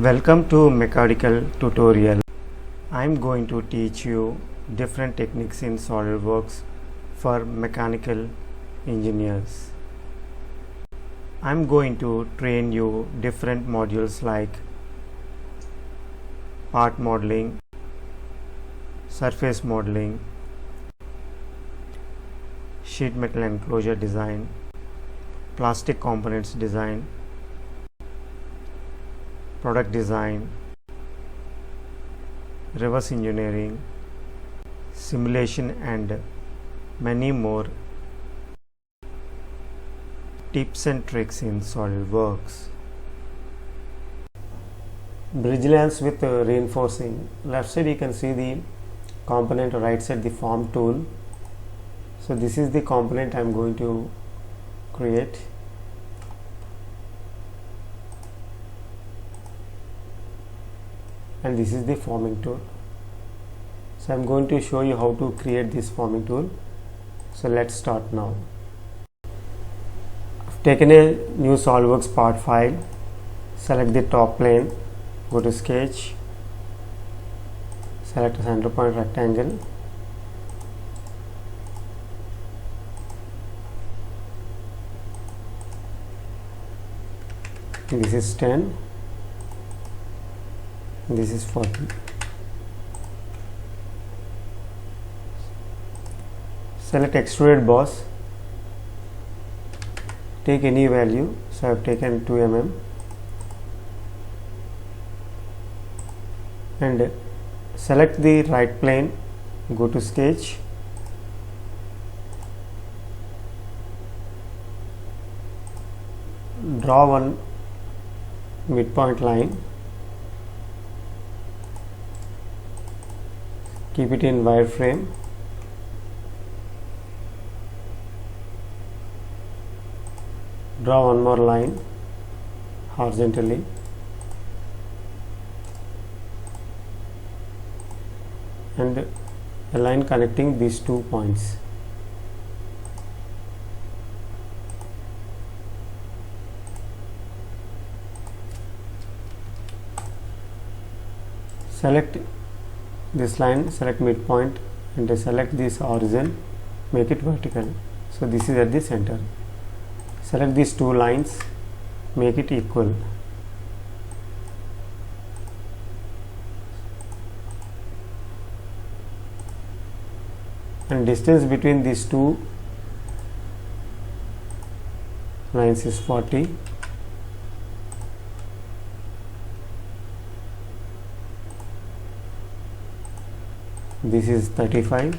Welcome to mechanical tutorial. I am going to teach you different techniques in SolidWorks for mechanical engineers. I am going to train you different modules like part modeling, surface modeling, sheet metal enclosure design, plastic components design, product design, reverse engineering, simulation, and many more tips and tricks in SolidWorks. Bridge lines with reinforcing. Left side you can see the component, right side the form tool. So this is the component I am going to create. And this is the forming tool. So I am going to show you how to create this forming tool. So let's start now. I've taken a new SolidWorks part file. Select the top plane, go to sketch, select a center point rectangle, this is 10, this is 40. Select extruded boss, take any value. So I have taken 2 mm and select the right plane, go to sketch, draw one midpoint line, keep it in wireframe, draw one more line horizontally, and a line connecting these 2 points. Select this line, select midpoint, and select this horizon, make it vertical. So this is at the center. Select these 2 lines, make it equal. And distance between these 2 lines is 40. This is 35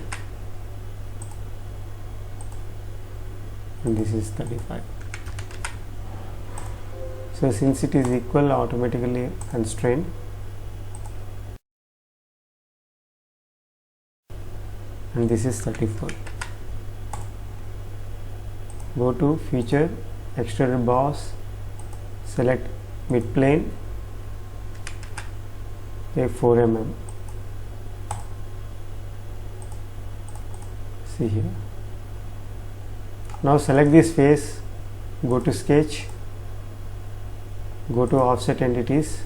and this is 35. So since it is equal, automatically constrain. And this is 34. Go to feature, extruded boss, select mid plane, take 4 mm. See here. Now select this face, go to sketch, go to offset entities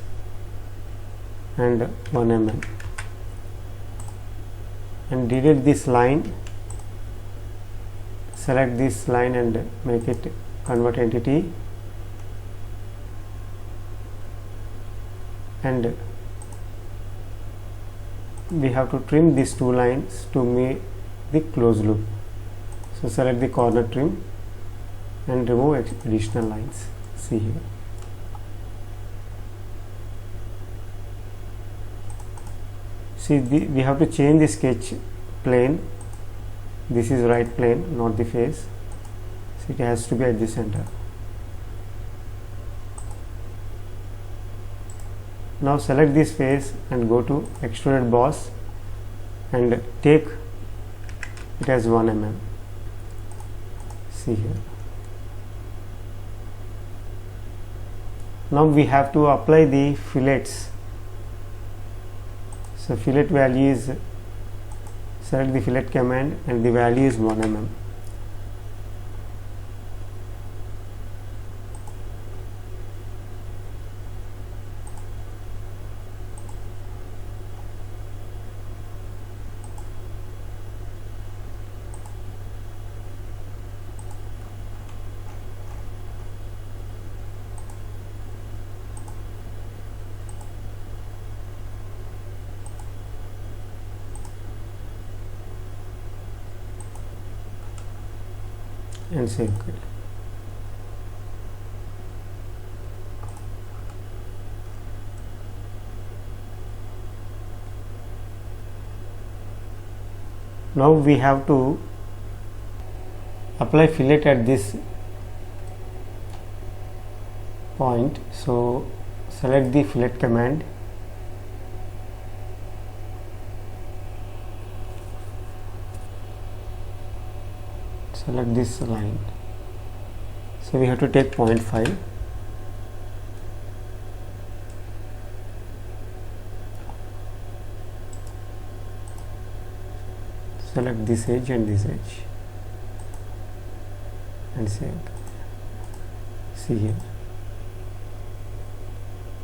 and 1 mm, and delete this line. Select this line and make it convert entity, and we have to trim these 2 lines to make the closed loop. So select the corner trim and remove additional lines. See here. See, we have to change the sketch plane. This is right plane, not the face. So it has to be at the center. Now select this face and go to extruded boss and take it as 1 mm. See here. Now we have to apply the fillets. So fillet value is, select the fillet command and the value is 1 mm. and say OK. Now we have to apply fillet at this point, so select the fillet command, select this line, so we have to take 0.5, select this edge and this edge and say OK. See here,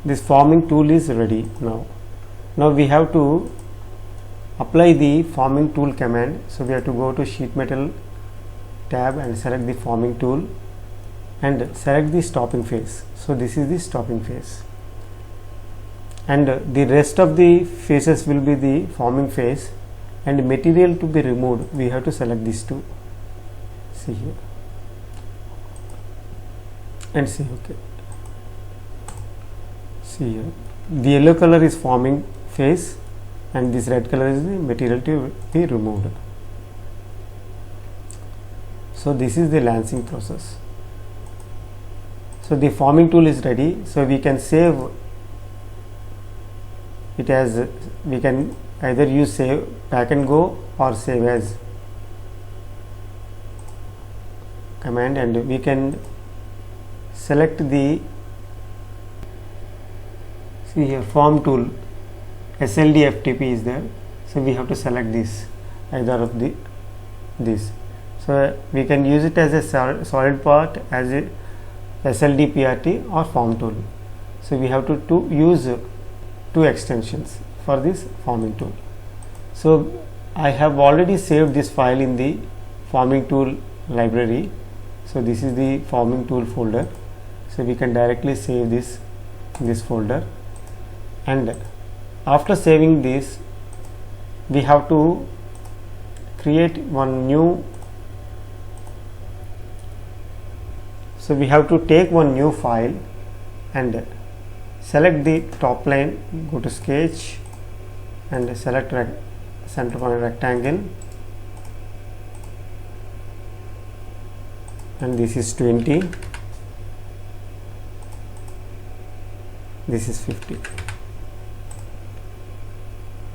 this forming tool is ready. Now we have to apply the forming tool command, so we have to go to sheet metal tab and select the forming tool and select the stopping face. So this is the stopping face, and the rest of the faces will be the forming face, and material to be removed we have to select these two. See here and say OK. See here, the yellow color is forming face and this red color is the material to be removed. So this is the lancing process. So the forming tool is ready, so we can save it as, we can either use save pack and go or save as command, and we can select the, see here, form tool SLD FTP is there, so we have to select this, either of this. So we can use it as a solid part, as a SLD PRT or form tool. So we have to use two extensions for this forming tool. So I have already saved this file in the forming tool library. So this is the forming tool folder, so we can directly save this in this folder, and after saving this we have to create one new, so we have to take one new file and select the top plane, go to sketch and select center point rectangle, and this is 20, this is 50.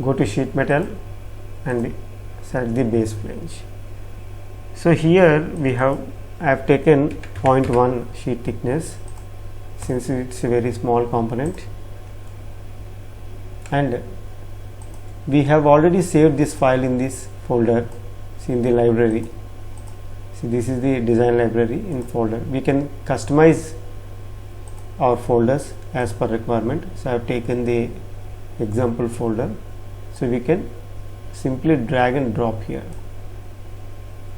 Go to sheet metal and select the base flange. So here we have, I have taken 0.1 sheet thickness since it's a very small component, and we have already saved this file in this folder, see, in the library. See, this is the design library in folder. We can customize our folders as per requirement. So I have taken the example folder, so we can simply drag and drop here.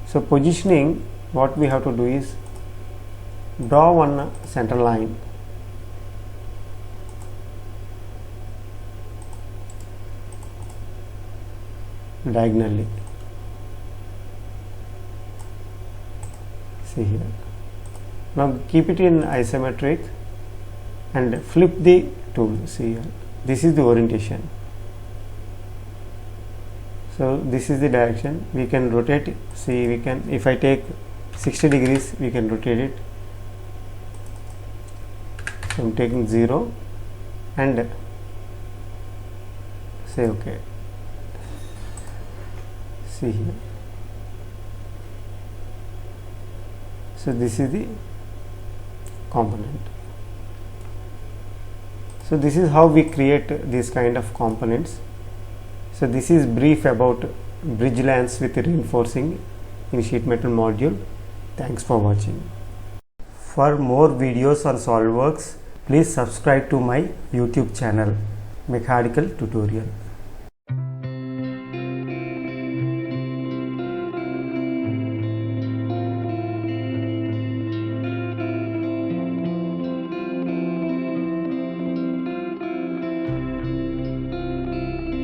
So positioning, what we have to do is draw one center line, diagonally. See here. Now keep it in isometric and flip the tool. See here, this is the orientation. So this is the direction. We can rotate it. See, we can, if I take 60 degrees, we can rotate it. So I'm taking 0 and say OK. See here. So this is the component. So this is how we create these kind of components. So this is brief about bridge lance with reinforcing in sheet metal module. Thanks for watching. For more videos on SolidWorks, please subscribe to my YouTube channel, Mechanical Tutorial.